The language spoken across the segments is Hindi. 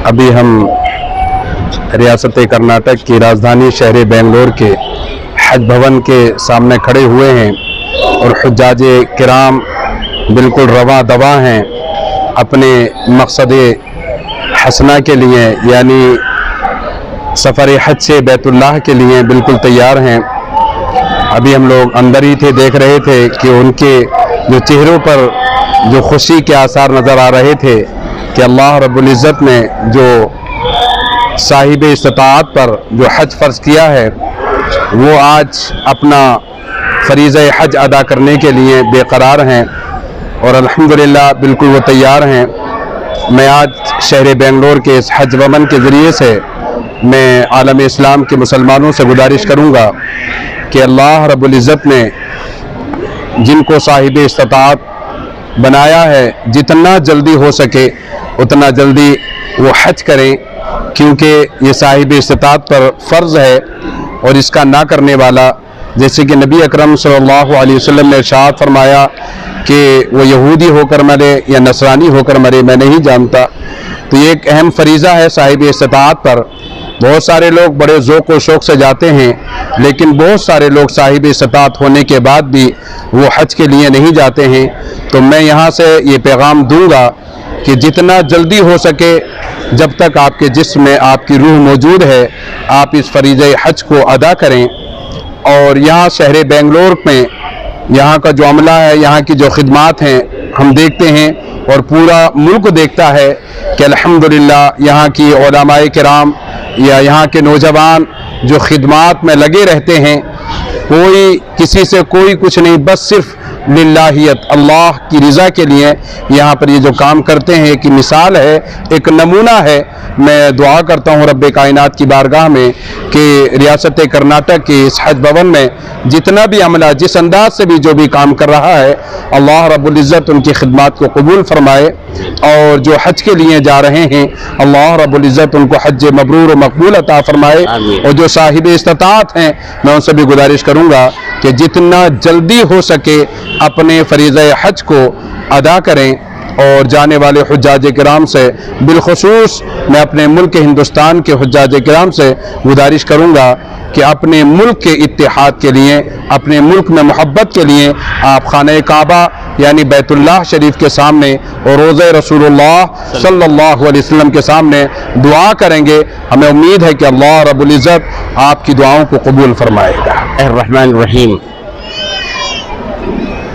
अभी हम रियासत कर्नाटक की राजधानी शहर बेंगलोर के हज भवन के सामने खड़े हुए हैं और हुज्जाज किराम बिल्कुल रवा दवा हैं अपने मकसद हसना के लिए, यानी सफ़र हज से बैतुल्लाह के लिए बिल्कुल तैयार हैं। अभी हम लोग अंदर ही थे, देख रहे थे कि उनके जो चेहरों पर जो खुशी के आसार नज़र आ रहे थे कि अल्लाह रब्बुल इज़्ज़त ने जो साहिब इस्तिताअत पर जो हज फ़र्ज़ किया है वो आज अपना फ़रीज़ा हज अदा करने के लिए बेकरार हैं और अल्हम्दुलिल्लाह बिल्कुल वो तैयार हैं। मैं आज शहर बेंगलोर के इस हज भवन के ज़रिए से मैं आलम इस्लाम के मुसलमानों से गुजारिश करूँगा कि अल्लाह रब्बुल इज़्ज़त ने जिनको साहिब इस्तिताअत बनाया है जितना जल्दी हो सके उतना जल्दी वो हज करें, क्योंकि ये साहिब इस्तिताअत पर फ़र्ज़ है और इसका ना करने वाला, जैसे कि नबी अकरम सल्लल्लाहु अलैहि वसल्लम ने इरशाद फरमाया कि वो यहूदी होकर मरे या नसरानी होकर मरे, मैं नहीं जानता। तो ये एक अहम फरीज़ा है साहिब इस्तिताअत पर। बहुत सारे लोग बड़े ज़ौक़ व शौक़ से जाते हैं, लेकिन बहुत सारे लोग साहिब इस्तिताअत होने के बाद भी वो हज के लिए नहीं जाते हैं। तो मैं यहाँ से ये पैगाम दूँगा कि जितना जल्दी हो सके, जब तक आपके जिस्म में आपकी रूह मौजूद है, आप इस फरीज़े हज को अदा करें। और यहाँ शहर बेंगलोर में यहाँ का जो अमला है, यहाँ की जो खिदमात हैं, हम देखते हैं और पूरा मुल्क देखता है कि अल्हम्दुलिल्लाह यहाँ की उलमाए किराम या यहाँ के नौजवान जो खिदमात में लगे रहते हैं, कोई किसी से कोई कुछ नहीं, बस सिर्फ लिल्लाहियत अल्लाह की रज़ा के लिए यहाँ पर ये जो काम करते हैं कि मिसाल है, एक नमूना है। मैं दुआ करता हूँ रब्बे कायनात की बारगाह में कि रियासत कर्नाटक के इस हज भवन में जितना भी अमला जिस अंदाज से भी जो भी काम कर रहा है, अल्लाह रब्बुल इज़्ज़त उनकी खिदमत को कबूल फरमाए। और जो हज के लिए जा रहे हैं, अल्लाह रब्बुल इज़्ज़त उनको हज मबरूर व मकबूल अता फरमाए। और जो साहिब इस्तिताअत हैं, मैं उनसे भी गुजारिश करूँगा कि जितना जल्दी हो सके अपने फरीज़ा हज को अदा करें। और जाने वाले हुज्जाज किराम से बिलखुसूस मैं अपने मुल्क हिंदुस्तान के हुज्जाज किराम से गुजारिश करूँगा कि अपने मुल्क के इत्तेहाद के लिए, अपने मुल्क में मोहब्बत के लिए आप खाने काबा यानी बैतुल्लाह शरीफ के सामने और रोज़े रसूलुल्लाह सल्लल्लाहु अलैहि वसल्लम के सामने दुआ करेंगे। हमें उम्मीद है कि अल्लाह रब्बुल इज़्ज़त आपकी दुआओं को कबूल फरमाएगा। अर्रहमान रहीम।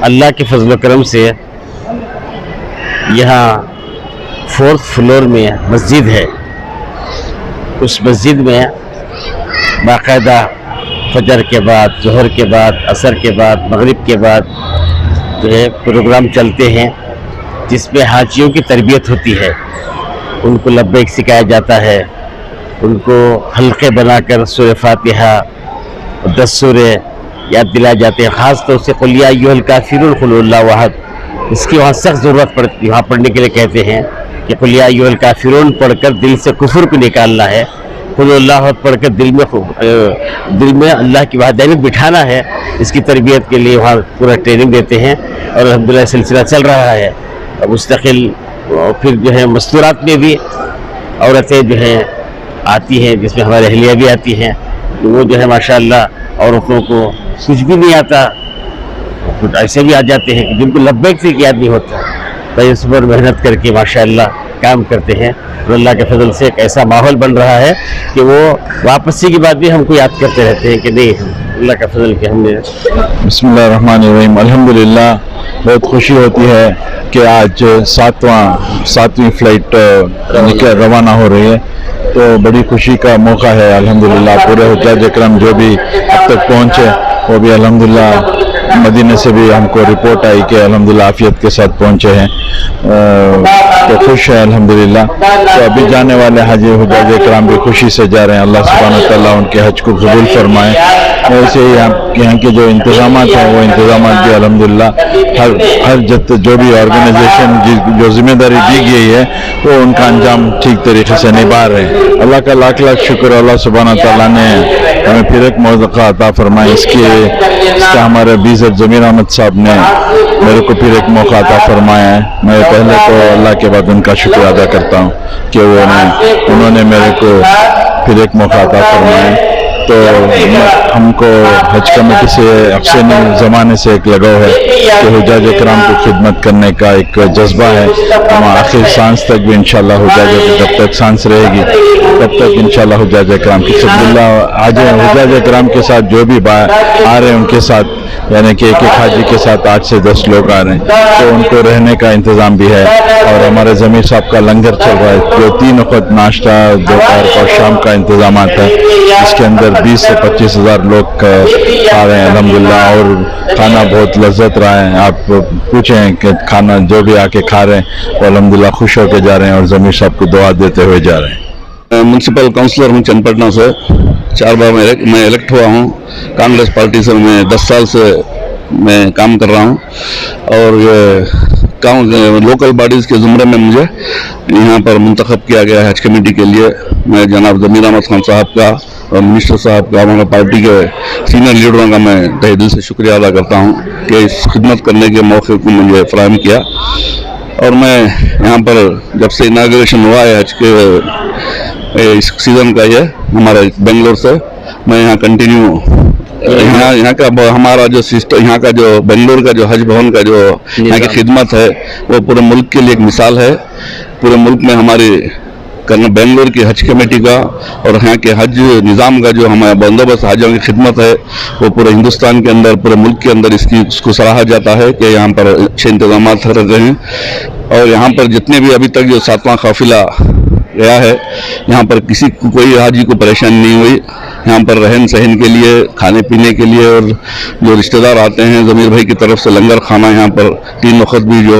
अल्लाह के फजल करम से यहाँ 4th फ्लोर में मस्जिद है। उस मस्जिद में बाकायदा फजर के बाद, जोहर के बाद, असर के बाद, मगरिब के बाद जो है प्रोग्राम चलते हैं, जिसमें हाजियों की तरबियत होती है। उनको लब्बैक सिखाया जाता है, उनको हल्के बनाकर सूरह फातिहा 10 सूरे याद दिलाए जाते हैं। ख़ास तौर से कुल या अय्युहल काफ़िरून कुल हुवल्लाहु अहद, इसकी वहाँ सख्त ज़रूरत पड़ती है। वहाँ पढ़ने के लिए कहते हैं कि कुल या अय्युहल काफ़िरून पढ़कर दिल से कुफ्र को निकालना है, कुल हुवल्लाहु अहद पढ़कर दिल में अल्लाह की वहदानियत बिठाना है। इसकी तरबियत के लिए वहाँ पूरा ट्रेनिंग देते हैं और अल्हम्दुलिल्लाह सिलसिला चल रहा है मुस्तकिल। फिर जो है मस्तूरात में भी औरतें जो हैं आती हैं, जिसमें हमारे अहलिया भी आती हैं, तो वो जो है माशाअल्लाह औरतों को कुछ भी नहीं आता, कुछ ऐसे भी आ जाते हैं कि जिनको लब्बैक से याद नहीं होता, तो इस पर मेहनत करके माशाअल्लाह काम करते हैं। और अल्लाह के फजल से एक ऐसा माहौल बन रहा है कि वो वापसी के बाद भी हमको याद करते रहते हैं कि नहीं, अल्लाह का फजल के हमने। बिस्मिल्लाहिर्रहमानिर्रहीम, अल्हम्दुलिल्लाह बहुत खुशी होती है कि आज सातवीं फ्लाइट रवाना हो रही है, तो बड़ी खुशी का मौका है। अल्हम्दुलिल्लाह पूरे हुज्जाज इकराम जो भी अब तक पहुँचे वो भी अल्हम्दुलिल्लाह मदीने से भी हमको रिपोर्ट आई कि अल्हम्दुलिल्लाह आफियत के साथ पहुँचे हैं, तो खुश है अल्हम्दुलिल्लाह। तो अभी जाने वाले हाजी हुज्जाज इकराम भी खुशी से जा रहे हैं। अल्लाह सुब्हानहू व तआला उनके हज को कबूल फरमाए। वैसे ही यहाँ के जो इंतज़ामात हैं वो इंतज़ामात भी अल्हम्दुलिल्लाह हर जो भी ऑर्गेनाइजेशन जो जिम्मेदारी दी गई है वो उनका अंजाम ठीक तरीके से निभा रहे हैं। अल्लाह का लाख लाख शुक्र, अल्लाह सुब्हानहू व तआला ने हमें फिर एक मौका अता फरमाया। इसका हमारे बीज़र ज़मीर अहमद साहब ने मेरे को फिर एक मौका अता फरमाया है। मैं पहले तो अल्लाह के बाद उनका शुक्र अदा करता हूँ कि उन्होंने मेरे को फिर एक मौका अता फरमाया। तो हमको हज कमेटी से अफसनी ज़माने से एक लगाव है कि हुज्जाज इकराम को खिदमत करने का एक जज्बा है। हम आखिर सांस तक भी इंशाल्लाह हुज्जाज, जब तक सांस रहेगी तब तक इंशाल्लाह हुज्जाज इकराम की खिदमत। आज हुज्जाज इकराम के साथ जो भी आ रहे हैं उनके साथ, यानी कि एक हाजी के साथ 8 से 10 लोग आ रहे हैं, तो उनको रहने का इंतज़ाम भी है। और हमारे ज़मीर साहब का लंगर चल रहा है, जो 3 वक्त नाश्ता, दोपहर और शाम का इंतज़ाम आता है, इसके अंदर 20 से 25 हज़ार लोग खा रहे हैं अल्हम्दुलिल्लाह। और खाना बहुत लज्जत रहा है। आप पूछें कि खाना जो भी आके खा रहे हैं वो अल्हम्दुलिल्लाह खुश होकर जा रहे हैं और ज़मीर साहब को दुआ देते हुए जा रहे हैं। म्यूनसिपल काउंसलर हूँ चन्नपटना से, 4 बार मैं इलेक्ट हुआ हूँ। कांग्रेस पार्टी से मैं 10 साल से मैं काम कर रहा हूँ और ये लोकल बॉडीज़ के ज़ुमरे में मुझे यहाँ पर मुंतखब किया गया है हज कमेटी के लिए। मैं जनाब ज़मीर अहमद खान साहब का और मिनिस्टर साहब का, हमारे पार्टी के सीनियर लीडरों का मैं तहे दिल से शुक्रिया अदा करता हूँ कि इस खिदमत करने के मौके को मुझे फराहम किया। और मैं यहाँ पर जब से इनाग्रेशन हुआ है हज के इस सीज़न का, ये हमारे बेंगलोर से मैं यहाँ कंटिन्यू यहाँ का हमारा जो सिस्टम, यहाँ का जो बेंगलोर का जो हज भवन का जो यहाँ की खिदमत है वो पूरे मुल्क के लिए एक मिसाल है। पूरे मुल्क में हमारी बेंगलोर की हज कमेटी का और यहाँ के हज निज़ाम का जो हमारा बंदोबस्त, हाजियों की खिदमत है, वो पूरे हिंदुस्तान के अंदर, पूरे मुल्क के अंदर इसको सराहा जाता है कि यहाँ पर अच्छे इंतजाम रखे हैं। और यहाँ पर जितने भी अभी तक जो 7वां काफिला गया है, यहाँ पर किसी को, कोई हाजी को परेशानी नहीं हुई। यहाँ पर रहन सहन के लिए, खाने पीने के लिए, और जो रिश्तेदार आते हैं ज़मीर भाई की तरफ से लंगर खाना यहाँ पर 3 वक्त भी जो